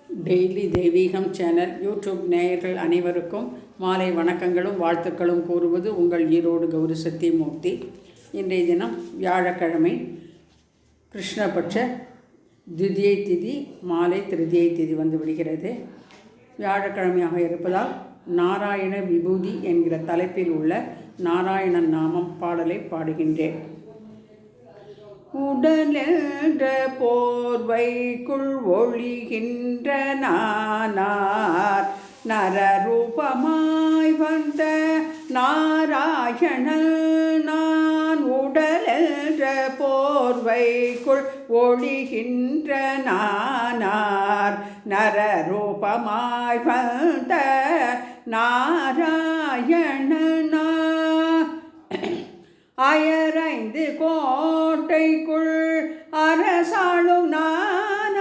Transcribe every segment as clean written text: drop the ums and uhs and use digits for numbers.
Daily தெய்வீகம் channel YouTube நேயர்கள் அனைவருக்கும் மாலை வணக்கங்களும் வாழ்த்துக்களும் கூறுவது உங்கள் ஈரோடு கௌரி சத்தியமூர்த்தி. இன்றைய தினம் வியாழக்கிழமை, கிருஷ்ணபட்ச திதியை திதி மாலை திருதியை திதி வந்து விடுகிறது. வியாழக்கிழமையாக இருப்பதால் நாராயண விபூதி என்கிற தலைப்பில் உள்ள நாராயணன் நாமம் பாடலை பாடுகின்றேன். உடலென்ற போர்வைக்குள் ஒளிகின்ற நானார் நரரூபமாய் வந்த நாராயணன் நான். உடலென்ற போர்வைக்குள் ஒளிகின்ற நானார் நரரூபமாய் வந்த நாராயணன். அயரைந்து கோட்டைக்குள் அரசாளும் நானார்.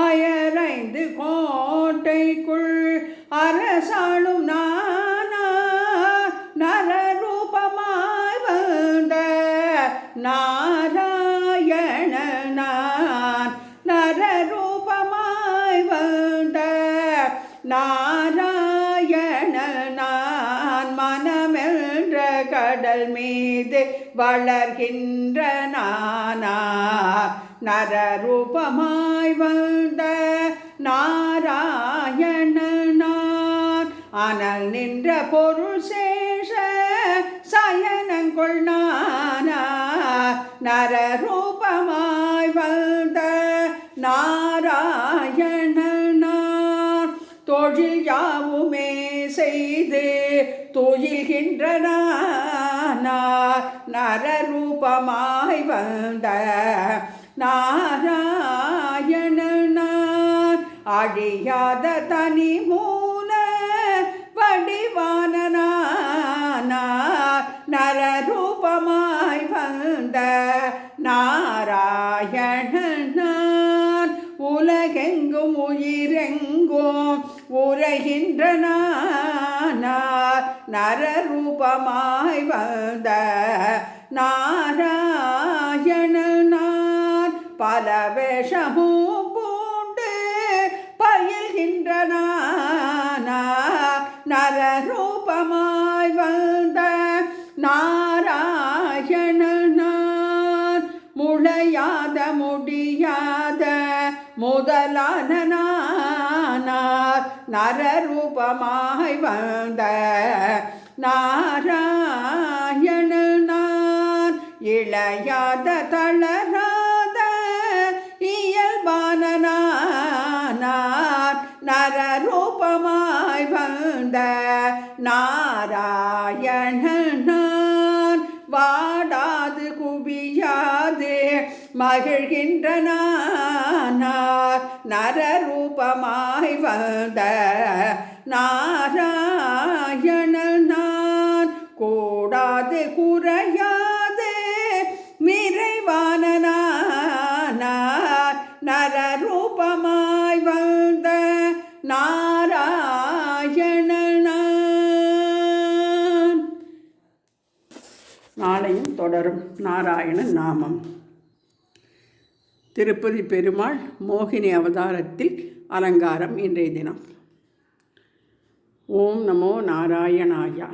அயரைந்து கோட்டைக்குள் அரசாளும் நானார் நரரூபமாய் வந்த நாராயணன் நான். நரரூபமாய் வந்த நாராயணன் நான். மனமென்ற கடல் மீது வளர்கின்ற நானார் நரரூபமாய் வந்த நாராயணன் நான். அனல் நின்ற பொருள் சேஷ சயனங்கொள் நானார் நரரூபமாய் வந்த நாராயணன் நான். தொழில் யாவுமே செய்து துயில்கின்ற நானார் நரரூபமாய் வந்த நாராயணன் நான். அழியாத தனி மூல வடிவான நானார் நரரூபமாய் வந்த நாராயணன் நான். உலகெங்கும் உயிரெங்கும் உரைகின்ற நானார் நரரூபமாய் வந்த நாராயணன் நான். பல வேஷமும் பூண்டு பயில்கின்ற நானார் நரரூபமாய் வந்த நாராயணன் நான். முளையாத முடியாத முதலான நானார் நரரூபமாய் வந்த நாராயணன் நான். இளையாத தளராத இயல்பான நானார் நரரூபமாய் வந்த நாராயணன் நான். வாடாது குவியாது மகிழ்கின்ற நானார் நரரூபமாய் வந்த நாராயணன் நான். கூடாது குறையாது நிறைவான நானார் நரரூபமாய் வந்த நாராயணன் நான். நாளையும் தொடரும் நாராயணன் நாமம். திருப்பதி பெருமாள் மோகினி அவதாரத்தில் அலங்காரம் இன்றைய தினம். ஓம் நமோ நாராயணாயா.